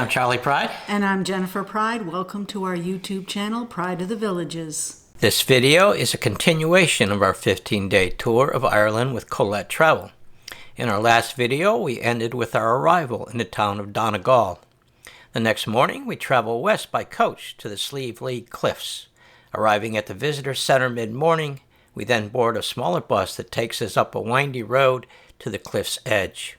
I'm Charlie Pryde. And I'm Jennifer Pryde. Welcome to our YouTube channel, Pride of the Villages. This video is a continuation of our 15-day tour of Ireland with Collette Travel. In our last video, we ended with our arrival in the town of Donegal. The next morning, we travel west by coach to the Slieve League Cliffs. Arriving at the visitor center mid-morning, we then board a smaller bus that takes us up a windy road to the cliff's edge.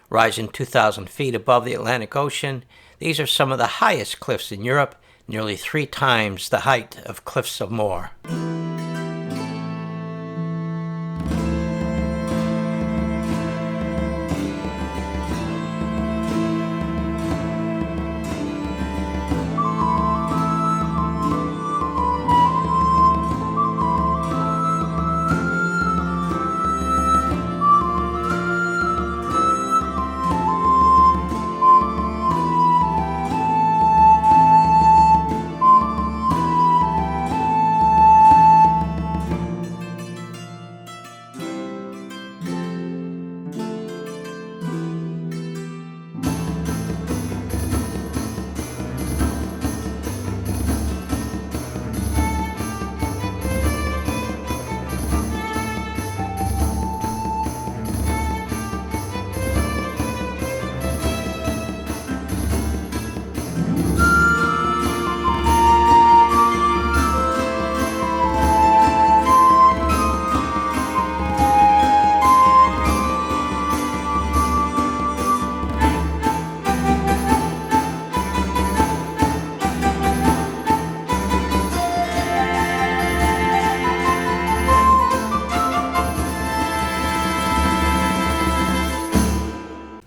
Rising 2,000 feet above the Atlantic Ocean, these are some of the highest cliffs in Europe, nearly 3 times the height of Cliffs of Moher.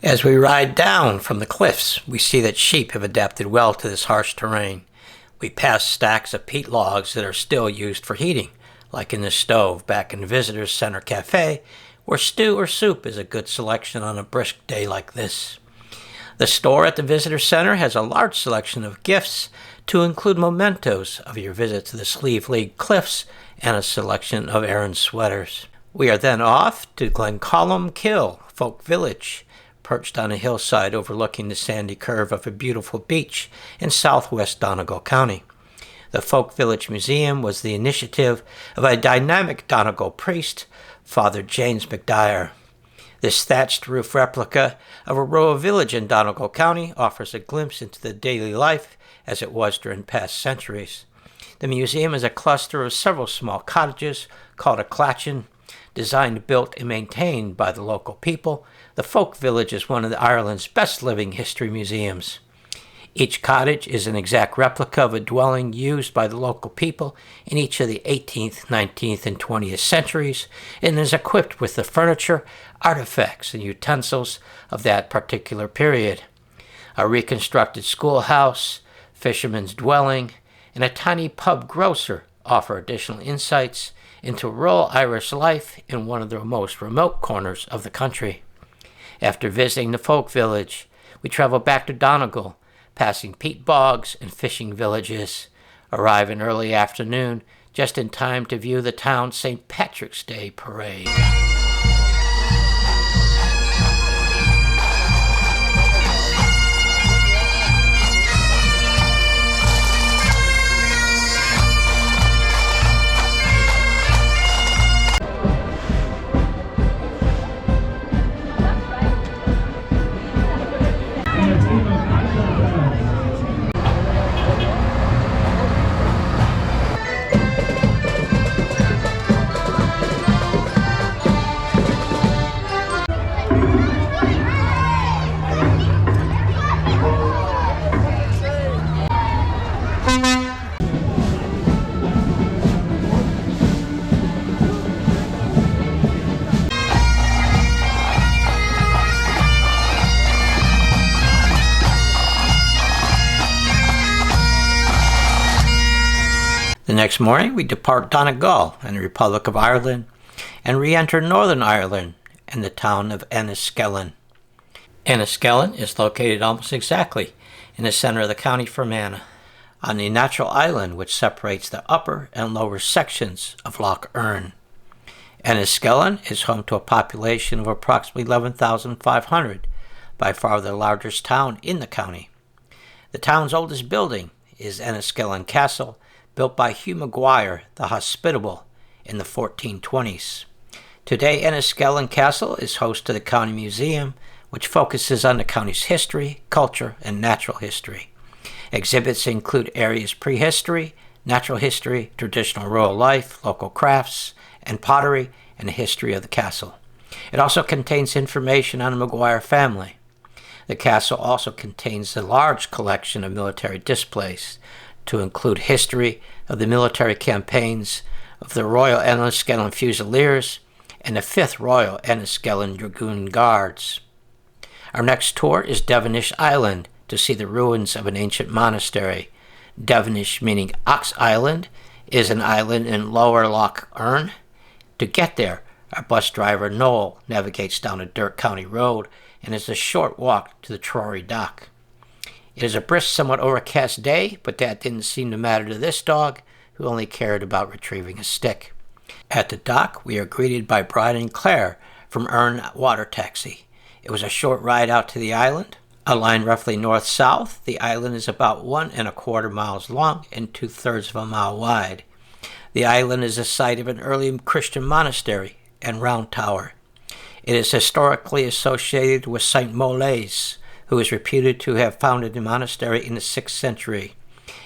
As we ride down from the cliffs, we see that sheep have adapted well to this harsh terrain. We pass stacks of peat logs that are still used for heating, like in the stove back in the Visitors Center Cafe, where stew or soup is a good selection on a brisk day like this. The store at the Visitor Center has a large selection of gifts to include mementos of your visit to the Slieve League Cliffs and a selection of Aaron sweaters. We are then off to Glencolmcille Folk Village, perched on a hillside overlooking the sandy curve of a beautiful beach in southwest Donegal County. The Folk Village Museum was the initiative of a dynamic Donegal priest, Father James McDyer. This thatched roof replica of a rural village in Donegal County offers a glimpse into the daily life as it was during past centuries. The museum is a cluster of several small cottages called a clachan. Designed, built, and maintained by the local people, the Folk Village is one of Ireland's best living history museums. Each cottage is an exact replica of a dwelling used by the local people in each of the 18th, 19th, and 20th centuries, and is equipped with the furniture, artifacts, and utensils of that particular period. A reconstructed schoolhouse, fisherman's dwelling, and a tiny pub grocer offer additional insights into rural Irish life in one of the most remote corners of the country. After visiting the Folk Village, we travel back to Donegal, passing peat bogs and fishing villages, arrive in early afternoon, just in time to view the town's St. Patrick's Day parade. The next morning, we depart Donegal in the Republic of Ireland and re-enter Northern Ireland in the town of Enniskillen. Enniskillen is located almost exactly in the center of the county Fermanagh, on the natural island which separates the upper and lower sections of Lough Erne. Enniskillen is home to a population of approximately 11,500, by far the largest town in the county. The town's oldest building is Enniskillen Castle, built by Hugh Maguire the Hospitable in the 1420s. Today, Enniskillen Castle is host to the County Museum, which focuses on the county's history, culture, and natural history. Exhibits include areas prehistory, natural history, traditional rural life, local crafts, and pottery, and the history of the castle. It also contains information on the Maguire family. The castle also contains a large collection of military displays, to include history of the military campaigns of the Royal Enniskillen Fusiliers and the 5th Royal Enniskillen Dragoon Guards. Our next tour is Devenish Island to see the ruins of an ancient monastery. Devenish, meaning Ox Island, is an island in lower Lough Erne. To get there, our bus driver Noel navigates down a dirt county road and is a short walk to the Trory Dock. It is a brisk, somewhat overcast day, but that didn't seem to matter to this dog, who only cared about retrieving a stick. At the dock, we are greeted by Bride and Claire from Erne Water Taxi. It was a short ride out to the island. Aligned roughly north-south, the island is about 1¼ miles long and 2/3 of a mile wide. The island is the site of an early Christian monastery and round tower. It is historically associated with Saint Molaise, who is reputed to have founded the monastery in the 6th century.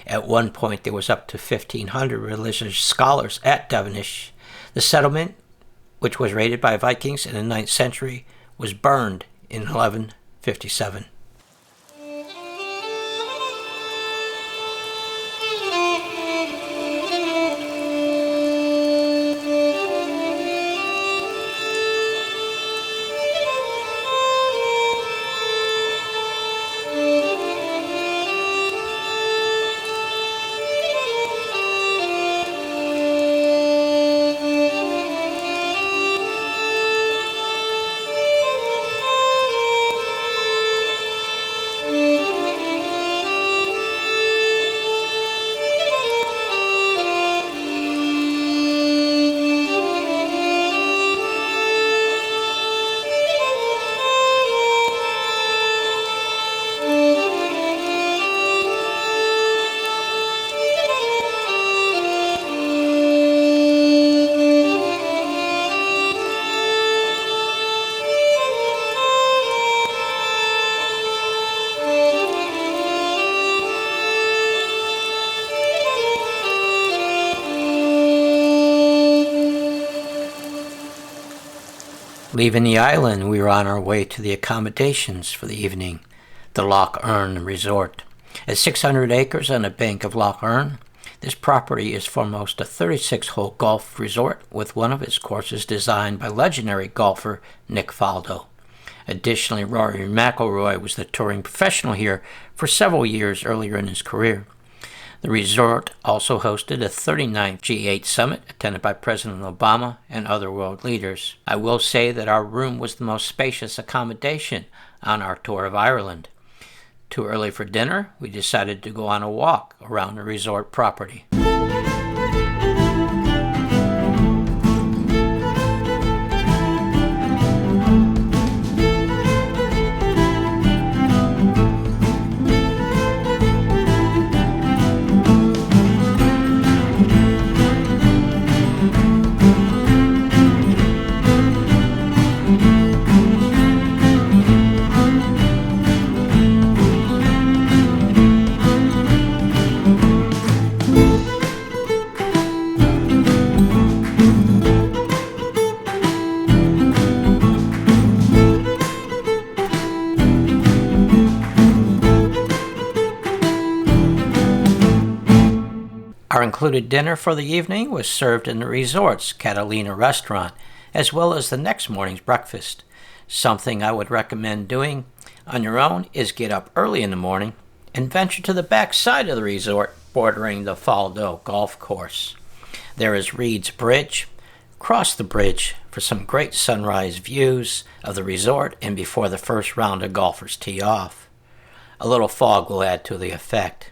At one point, there was up to 1,500 religious scholars at Devenish. The settlement, which was raided by Vikings in the 9th century, was burned in 1157. Leaving the island, we were on our way to the accommodations for the evening, the Lough Erne Resort. At 600 acres on the bank of Lough Erne, this property is foremost a 36-hole golf resort with one of its courses designed by legendary golfer Nick Faldo. Additionally, Rory McIlroy was the touring professional here for several years earlier in his career. The resort also hosted a 39th G8 summit attended by President Obama and other world leaders. I will say that our room was the most spacious accommodation on our tour of Ireland. Too early for dinner, we decided to go on a walk around the resort property. Our included dinner for the evening was served in the resort's Catalina restaurant, as well as the next morning's breakfast. Something I would recommend doing on your own is get up early in the morning and venture to the back side of the resort bordering the Faldo golf course. There is Reed's Bridge. Cross the bridge for some great sunrise views of the resort and before the first round of golfers tee off. A little fog will add to the effect.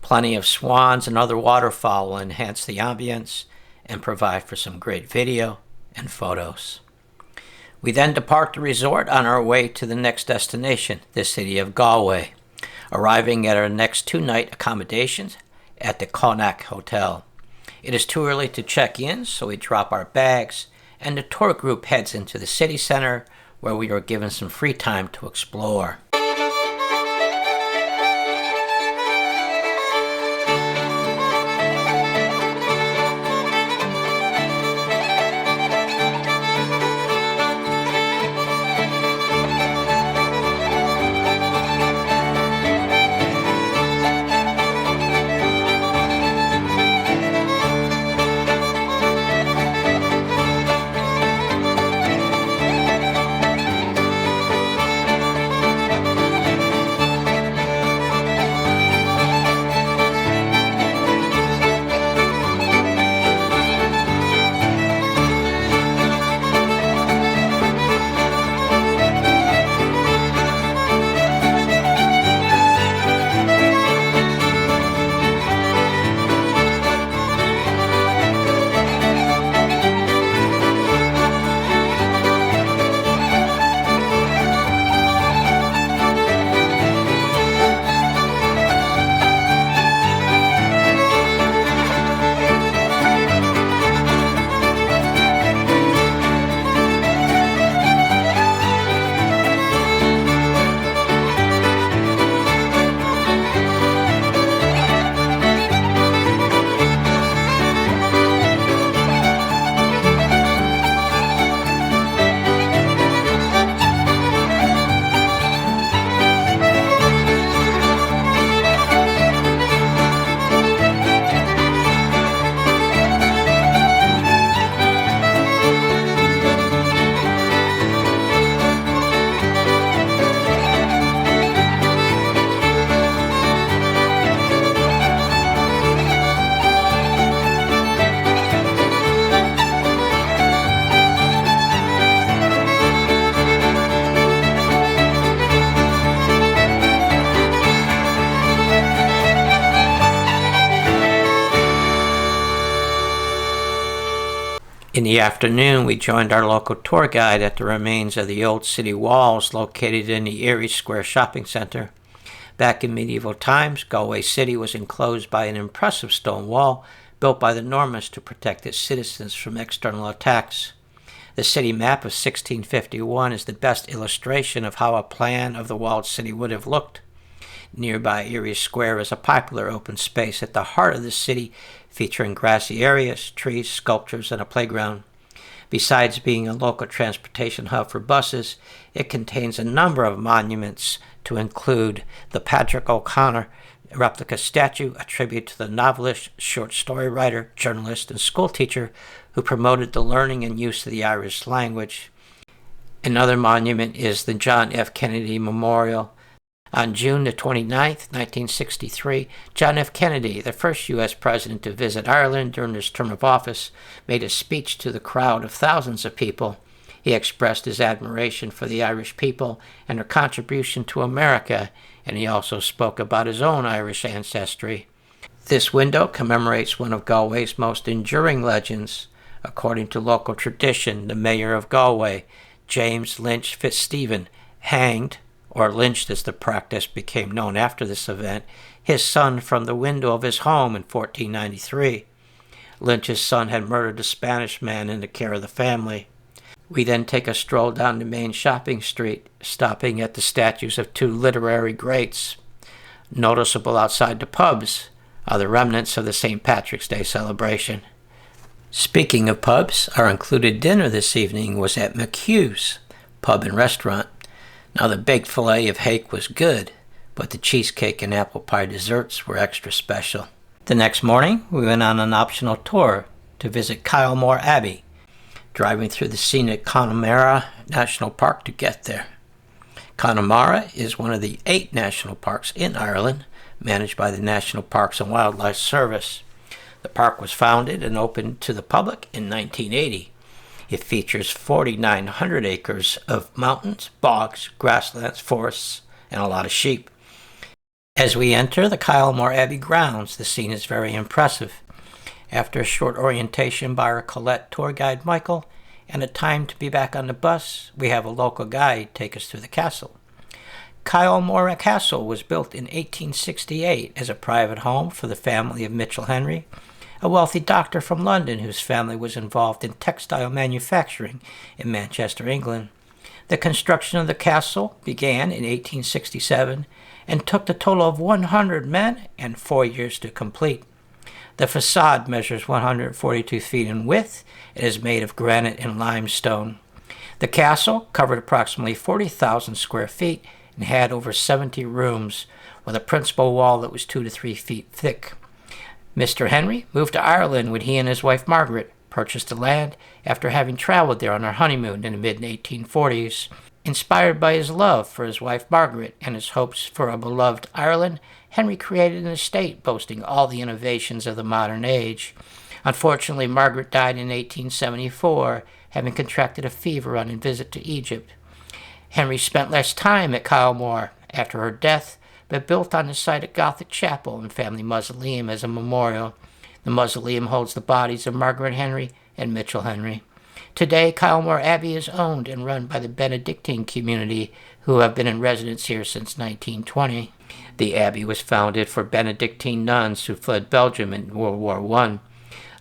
Plenty of swans and other waterfowl will enhance the ambience and provide for some great video and photos. We then depart the resort on our way to the next destination, the city of Galway. arriving at our next 2-night accommodations at the Connacht Hotel. It is too early to check in, so we drop our bags, and the tour group heads into the city center, where we are given some free time to explore. In the afternoon, we joined our local tour guide at the remains of the old city walls located in the Erie Square Shopping Center. Back in medieval times, Galway City was enclosed by an impressive stone wall built by the Normans to protect its citizens from external attacks. The city map of 1651 is the best illustration of how a plan of the walled city would have looked. Nearby Erie Square is a popular open space at the heart of the city, featuring grassy areas, trees, sculptures, and a playground. Besides being a local transportation hub for buses, it contains a number of monuments to include the Patrick O'Connor replica statue, a tribute to the novelist, short story writer, journalist, and schoolteacher who promoted the learning and use of the Irish language. Another monument is the John F. Kennedy Memorial. On June the 29th, 1963, John F. Kennedy, the first U.S. president to visit Ireland during his term of office, made a speech to the crowd of thousands of people. He expressed his admiration for the Irish people and their contribution to America, and he also spoke about his own Irish ancestry. This window commemorates one of Galway's most enduring legends. According to local tradition, the mayor of Galway, James Lynch Fitzstephen, hanged, or lynched as the practice became known after this event, his son from the window of his home in 1493. Lynch's son had murdered a Spanish man in the care of the family. We then take a stroll down the main shopping street, stopping at the statues of two literary greats. Noticeable outside the pubs are the remnants of the St. Patrick's Day celebration. Speaking of pubs, our included dinner this evening was at McHugh's Pub and Restaurant. Now, the baked fillet of hake was good, but the cheesecake and apple pie desserts were extra special. The next morning, we went on an optional tour to visit Kylemore Abbey, driving through the scenic Connemara National Park to get there. Connemara is one of the 8 national parks in Ireland, managed by the National Parks and Wildlife Service. The park was founded and opened to the public in 1980. It features 4,900 acres of mountains, bogs, grasslands, forests, and a lot of sheep. As we enter the Kylemore Abbey grounds, the scene is very impressive. After a short orientation by our Collette tour guide Michael and a time to be back on the bus, we have a local guide take us through the castle. Kylemore Castle was built in 1868 as a private home for the family of Mitchell Henry, a wealthy doctor from London whose family was involved in textile manufacturing in Manchester, England. The construction of the castle began in 1867 and took the total of 100 men and 4 years to complete. The facade measures 142 feet in width. It is made of granite and limestone. The castle covered approximately 40,000 square feet and had over 70 rooms, with a principal wall that was 2 to 3 feet thick. Mr. Henry moved to Ireland when he and his wife Margaret purchased the land after having traveled there on their honeymoon in the mid-1840s. Inspired by his love for his wife Margaret and his hopes for a beloved Ireland, Henry created an estate boasting all the innovations of the modern age. Unfortunately, Margaret died in 1874, having contracted a fever on a visit to Egypt. Henry spent less time at Kylemore after her death, but built on the site a Gothic chapel and family mausoleum as a memorial. The mausoleum holds the bodies of Margaret Henry and Mitchell Henry. Today, Kylemore Abbey is owned and run by the Benedictine community, who have been in residence here since 1920. The abbey was founded for Benedictine nuns who fled Belgium in World War I.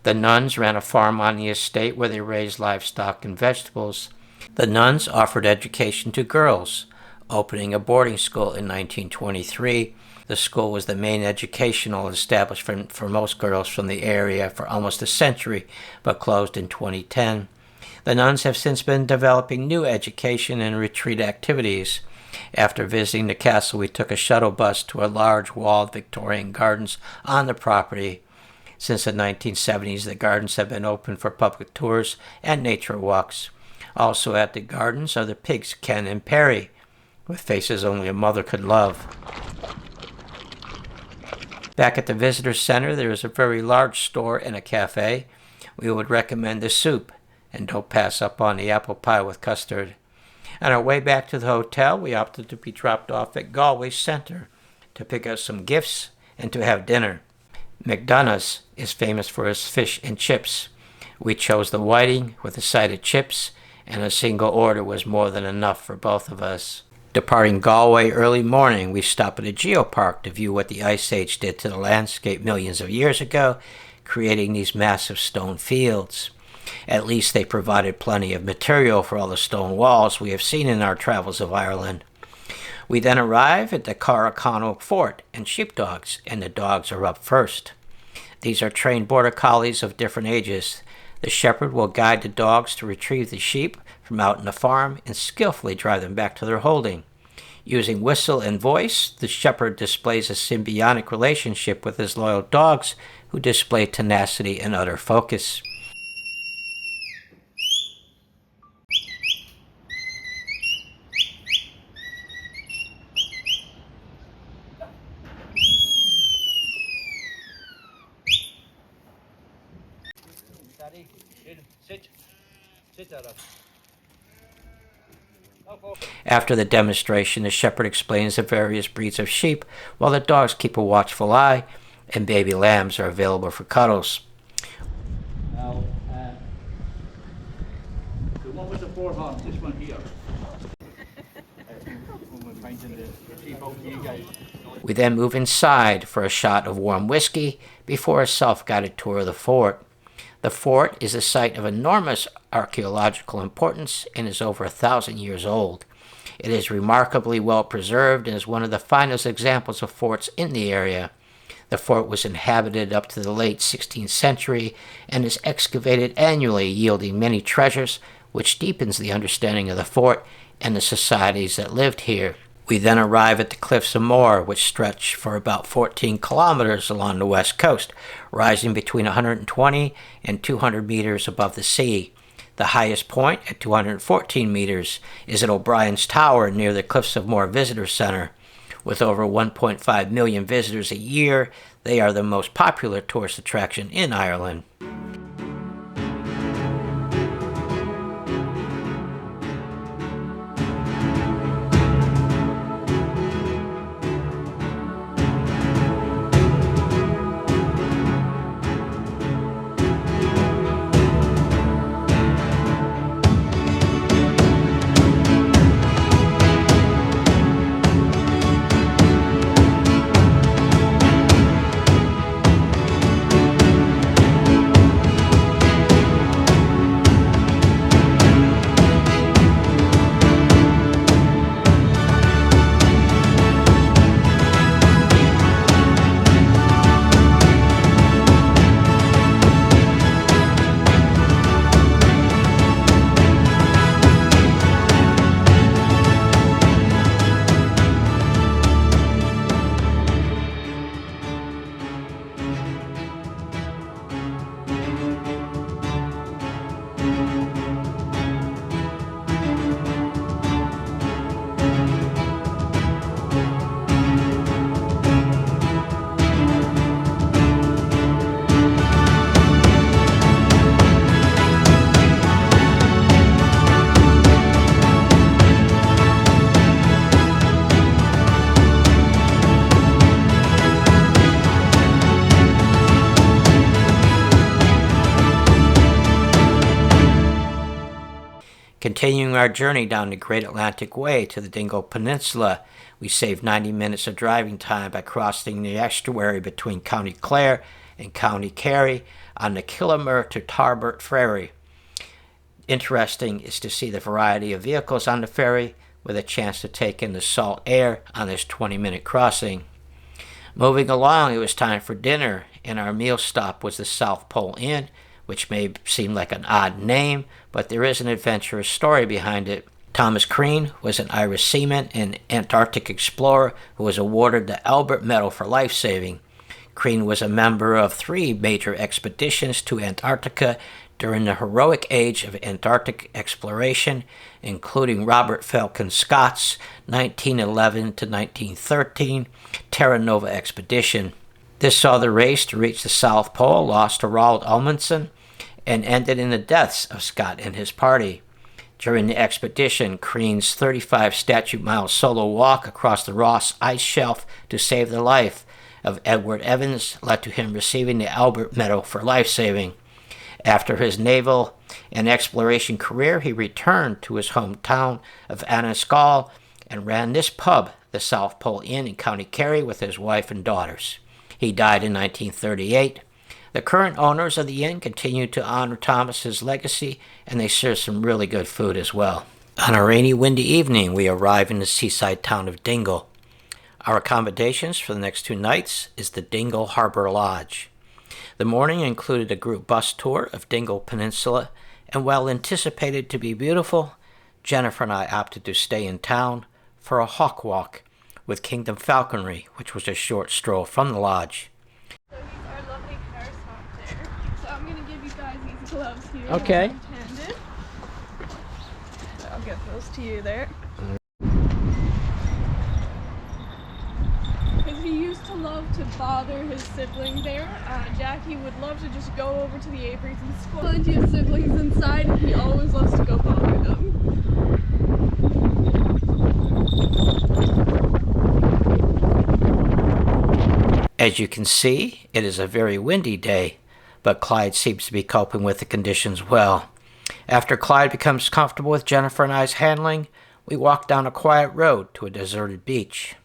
The nuns ran a farm on the estate where they raised livestock and vegetables. The nuns offered education to girls, opening a boarding school in 1923. The school was the main educational establishment for most girls from the area for almost a century, but closed in 2010. The nuns have since been developing new education and retreat activities. After visiting the castle, we took a shuttle bus to a large walled Victorian gardens on the property. Since the 1970s, the gardens have been open for public tours and nature walks. Also at the gardens are the pigs Ken and Perry, with faces only a mother could love. Back at the visitor center, there is a very large store and a cafe. We would recommend the soup, and don't pass up on the apple pie with custard. On our way back to the hotel, we opted to be dropped off at Galway Centre to pick up some gifts and to have dinner. McDonough's is famous for its fish and chips. We chose the whiting with a side of chips, and a single order was more than enough for both of us. Departing Galway early morning, we stopped at a geopark to view what the Ice Age did to the landscape millions of years ago, creating these massive stone fields. At least they provided plenty of material for all the stone walls we have seen in our travels of Ireland. We then arrive at the Caherconnell fort and sheepdogs, and the dogs are up first. These are trained border collies of different ages. The shepherd will guide the dogs to retrieve the sheep from out in the farm and skillfully drive them back to their holding. Using whistle and voice, the shepherd displays a symbiotic relationship with his loyal dogs, who display tenacity and utter focus. After the demonstration, the shepherd explains the various breeds of sheep, while the dogs keep a watchful eye, and baby lambs are available for cuddles. Now, so what was the four horns? This one here. We then move inside for a shot of warm whiskey before a self-guided tour of the fort. The fort is a site of enormous archaeological importance and is over 1,000 years old. It is remarkably well preserved and is one of the finest examples of forts in the area. The fort was inhabited up to the late 16th century and is excavated annually, yielding many treasures, which deepens the understanding of the fort and the societies that lived here. We then arrive at the Cliffs of Moher, which stretch for about 14 kilometers along the west coast, rising between 120 and 200 meters above the sea. The highest point, at 214 meters, is at O'Brien's Tower near the Cliffs of Moher Visitor Center. With over 1.5 million visitors a year, they are the most popular tourist attraction in Ireland. Continuing our journey down the Great Atlantic Way to the Dingle Peninsula, we saved 90 minutes of driving time by crossing the estuary between County Clare and County Kerry on the Killemore to Tarbert ferry. Interesting is to see the variety of vehicles on the ferry with a chance to take in the salt air on this 20-minute crossing. Moving along, it was time for dinner, and our meal stop was the South Pole Inn, which may seem like an odd name, but there is an adventurous story behind it. Thomas Crean was an Irish seaman and Antarctic explorer who was awarded the Albert Medal for life-saving. Crean was a member of 3 major expeditions to Antarctica during the heroic age of Antarctic exploration, including Robert Falcon Scott's 1911 to 1913 Terra Nova expedition. This saw the race to reach the South Pole lost to Roald Amundsen and ended in the deaths of Scott and his party. During the expedition, Crean's 35 statute-mile solo walk across the Ross ice shelf to save the life of Edward Evans led to him receiving the Albert Medal for life-saving. After his naval and exploration career, he returned to his hometown of Enniskillen and ran this pub, the South Pole Inn in County Kerry, with his wife and daughters. He died in 1938. The current owners of the inn continue to honor Thomas's legacy, and they serve some really good food as well. On a rainy, windy evening, we arrive in the seaside town of Dingle. Our accommodations for the next 2 nights is the Dingle Harbour Lodge. The morning included a group bus tour of Dingle Peninsula, and while anticipated to be beautiful, Jennifer and I opted to stay in town for a hawk walk with Kingdom Falconry, which was a short stroll from the lodge. So these are lovely Caherconnell there. So I'm going to give you guys these gloves here. Okay. Intended. So I'll get those to you there. Because he used to love to bother his sibling there. Jackie would love to just go over to the aviaries and squat. Plenty of siblings inside, and he always loves to go bother them. As you can see, it is a very windy day, but Clyde seems to be coping with the conditions well. After Clyde becomes comfortable with Jennifer and I's handling, we walk down a quiet road to a deserted beach.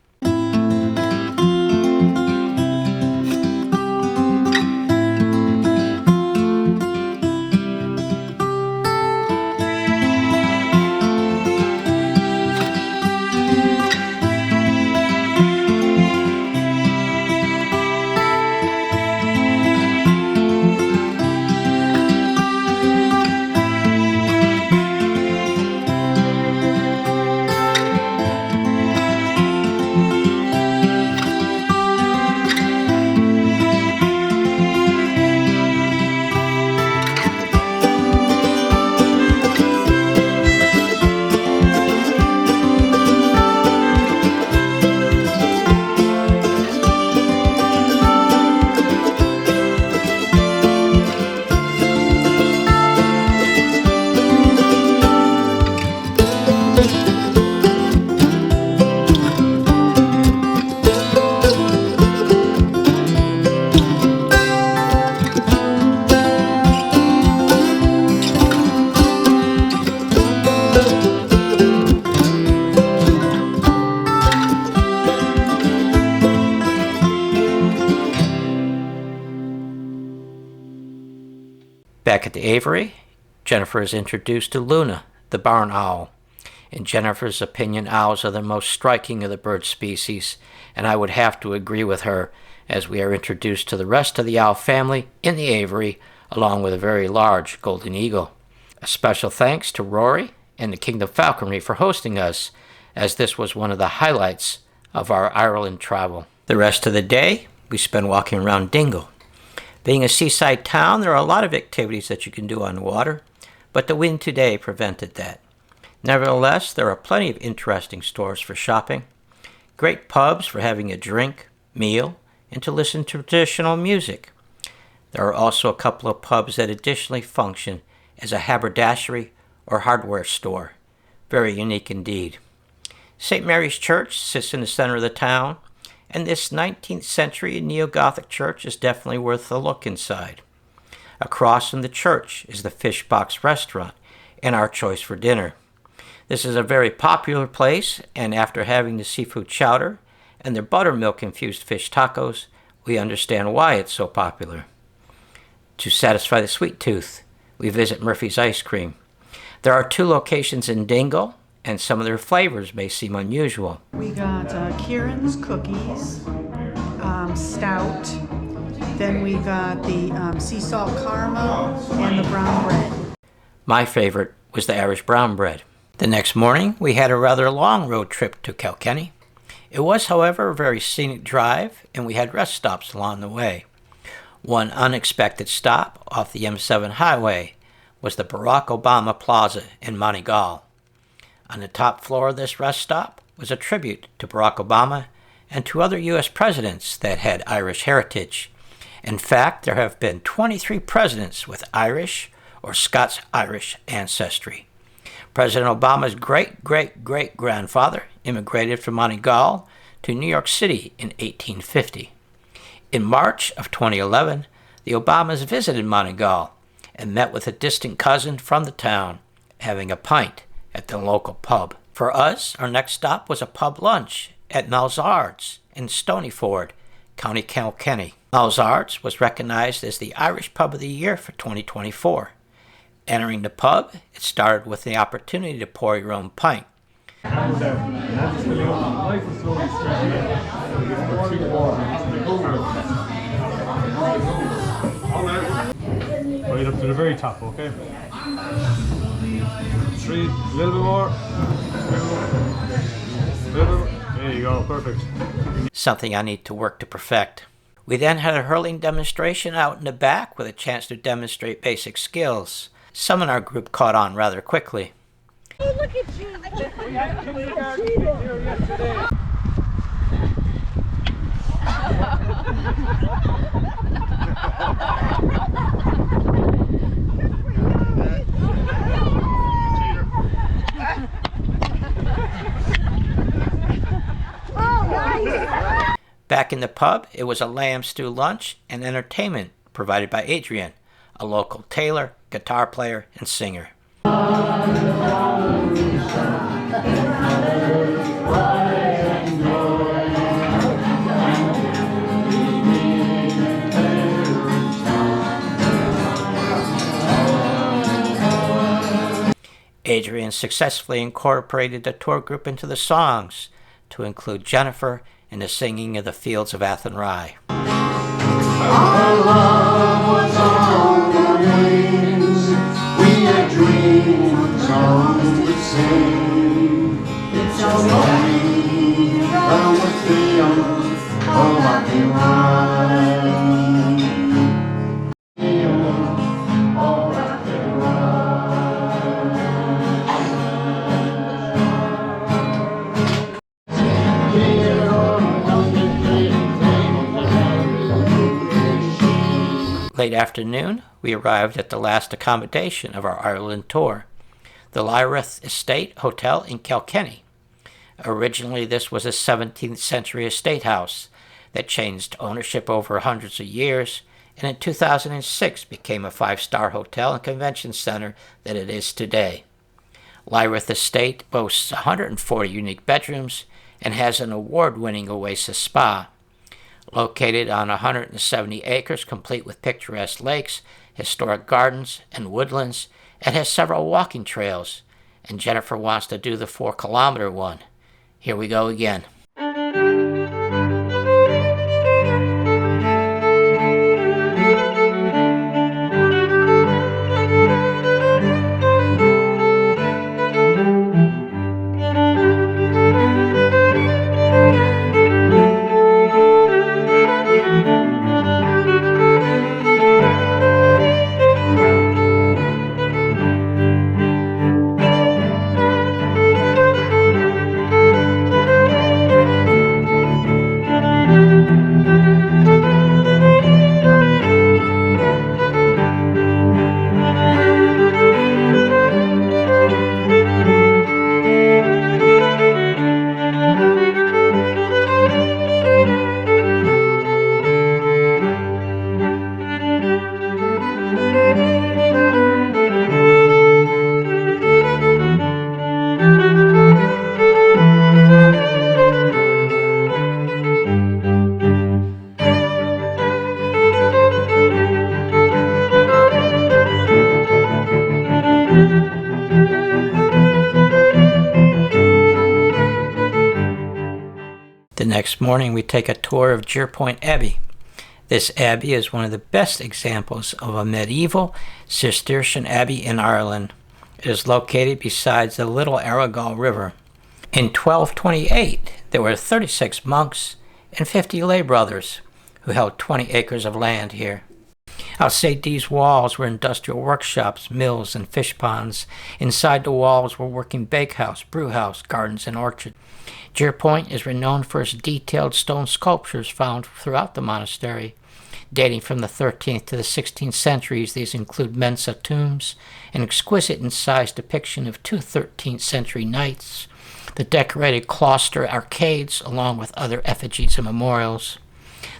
Back at the aviary, Jennifer is introduced to Luna, the barn owl. In Jennifer's opinion, owls are the most striking of the bird species, and I would have to agree with her, as we are introduced to the rest of the owl family in the aviary, along with a very large golden eagle. A special thanks to Rory and the Kingdom Falconry for hosting us, as this was one of the highlights of our Ireland travel. The rest of the day, we spent walking around Dingle. Being a seaside town, there are a lot of activities that you can do on the water, but the wind today prevented that. Nevertheless, there are plenty of interesting stores for shopping, great pubs for having a drink, meal, and to listen to traditional music. There are also a couple of pubs that additionally function as a haberdashery or hardware store. Very unique indeed. St. Mary's Church sits in the center of the town, and this 19th century neo-Gothic church is definitely worth a look inside. Across from the church is the Fish Box Restaurant, and our choice for dinner. This is a very popular place, and after having the seafood chowder and their buttermilk-infused fish tacos, we understand why it's so popular. To satisfy the sweet tooth, we visit Murphy's Ice Cream. There are 2 locations in Dingle, and some of their flavors may seem unusual. We got Kieran's cookies, stout. Then we got the sea salt caramel and the brown bread. My favorite was the Irish brown bread. The next morning, we had a rather long road trip to Kilkenny. It was, however, a very scenic drive, and we had rest stops along the way. One unexpected stop off the M7 highway was the Barack Obama Plaza in Donegal. On the top floor of this rest stop was a tribute to Barack Obama and to other U.S. presidents that had Irish heritage. In fact, there have been 23 presidents with Irish or Scots-Irish ancestry. President Obama's great-great-great-grandfather immigrated from Donegal to New York City in 1850. In March of 2011, the Obamas visited Donegal and met with a distant cousin from the town, having a pint at the local pub. For us, our next stop was a pub lunch at Malzard's in Stoneyford, County Kilkenny. Malzard's was recognized as the Irish Pub of the Year for 2024. Entering the pub, it started with the opportunity to pour your own pint. Right up to the very top, okay? 3, a little bit more. There you go, perfect. Something I need to work to perfect. We then had a hurling demonstration out in the back with a chance to demonstrate basic skills. Some in our group caught on rather quickly. Oh, look at you! Back in the pub, it was a lamb stew lunch and entertainment provided by Adrian, a local tailor, guitar player, and singer. Adrian successfully incorporated the tour group into the songs to include Jennifer in the singing of the Fields of Athenry. Our love was on the wings. We had dreams, songs to sing. It's a story of the fields of Athenry. Late afternoon, we arrived at the last accommodation of our Ireland tour, the Lyrath Estate Hotel in Kilkenny. Originally, this was a 17th century estate house that changed ownership over hundreds of years, and in 2006 became a 5-star hotel and convention center that it is today. Lyrath Estate boasts 140 unique bedrooms and has an award-winning Oasis spa. Located on 170 acres, complete with picturesque lakes, historic gardens, and woodlands, it has several walking trails, and Jennifer wants to do the 4-kilometer one. Here we go again. Next morning, we take a tour of Jerpoint Abbey. This abbey is one of the best examples of a medieval Cistercian abbey in Ireland. It is located beside the Little Aragall River. In 1228, there were 36 monks and 50 lay brothers who held 20 acres of land here. Outside these walls were industrial workshops, mills, and fish ponds. Inside the walls were working bakehouse, brewhouse, gardens, and orchard. Jerpoint is renowned for its detailed stone sculptures found throughout the monastery. Dating from the 13th to the 16th centuries, these include Mensa tombs, an exquisite incised depiction of two 13th century knights, the decorated cloister arcades, along with other effigies and memorials.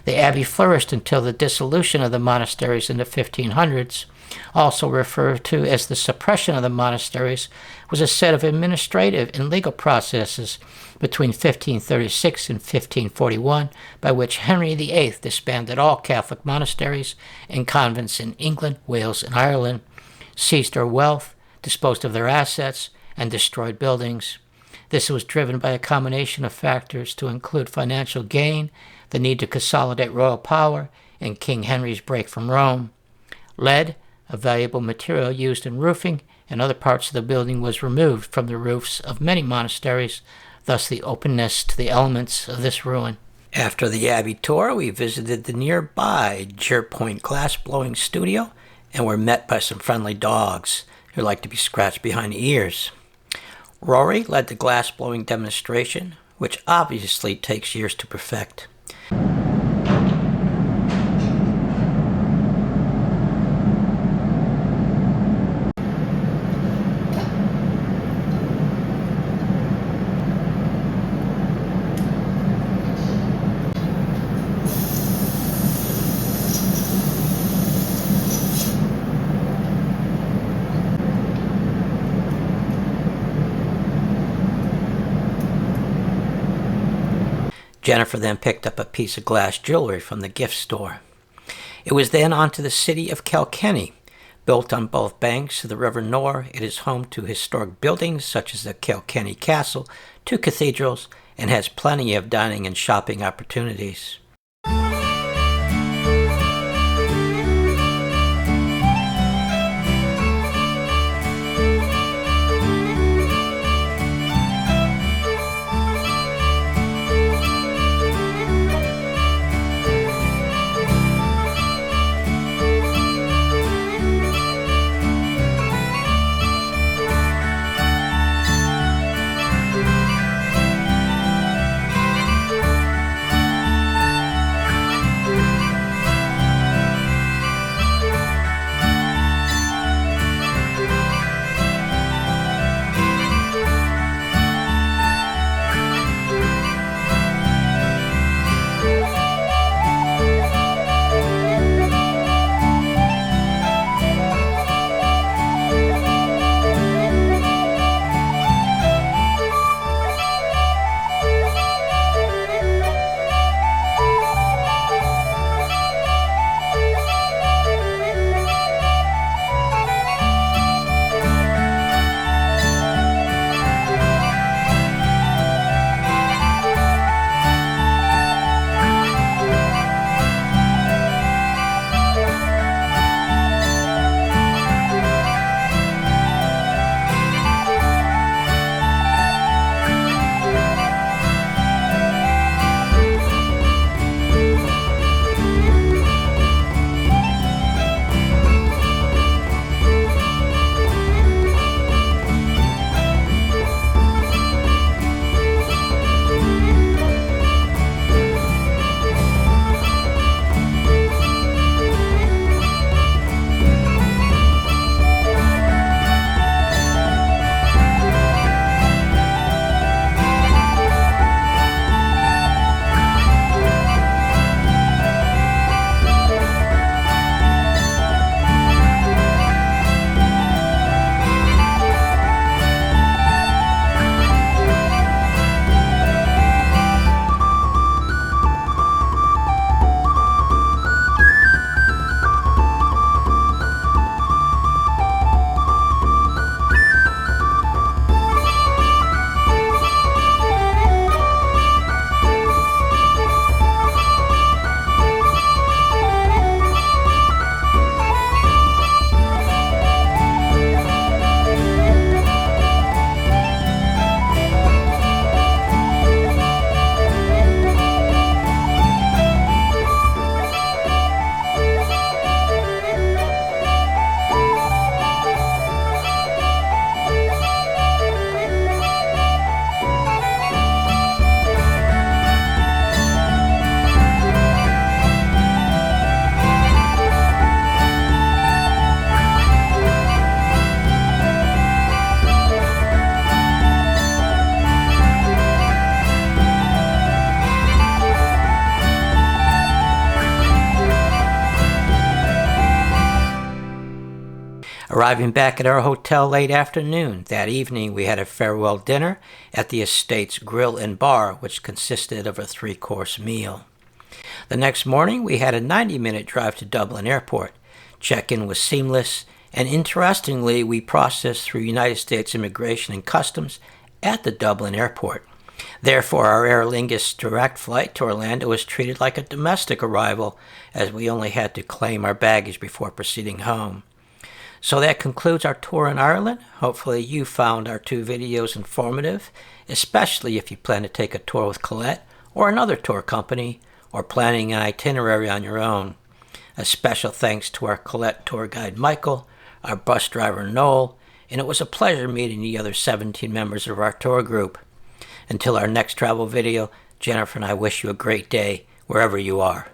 The abbey flourished until the dissolution of the monasteries in the 1500s. Also referred to as the suppression of the monasteries was a set of administrative and legal processes between 1536 and 1541 by which Henry VIII disbanded all Catholic monasteries and convents in England, Wales, and Ireland, seized their wealth, disposed of their assets, and destroyed buildings. This was driven by a combination of factors to include financial gain, the need to consolidate royal power, and King Henry's break from Rome. Lead, a valuable material used in roofing and other parts of the building, was removed from the roofs of many monasteries, thus the openness to the elements of this ruin. After the abbey tour, we visited the nearby Jerpoint glass-blowing studio and were met by some friendly dogs who like to be scratched behind the ears. Rory led the glass-blowing demonstration, which obviously takes years to perfect. Jennifer then picked up a piece of glass jewelry from the gift store. It was then on to the city of Kilkenny. Built on both banks of the River Nore, it is home to historic buildings such as the Kilkenny Castle, two cathedrals, and has plenty of dining and shopping opportunities. Arriving back at our hotel late afternoon, that evening we had a farewell dinner at the estate's grill and bar, which consisted of a 3-course meal. The next morning we had a 90-minute drive to Dublin Airport. Check-in was seamless, and interestingly, we processed through United States Immigration and Customs at the Dublin Airport. Therefore, our Aer Lingus direct flight to Orlando was treated like a domestic arrival, as we only had to claim our baggage before proceeding home. So that concludes our tour in Ireland. Hopefully you found our 2 videos informative, especially if you plan to take a tour with Collette or another tour company, or planning an itinerary on your own. A special thanks to our Collette tour guide Michael, our bus driver Noel, and it was a pleasure meeting the other 17 members of our tour group. Until our next travel video, Jennifer and I wish you a great day wherever you are.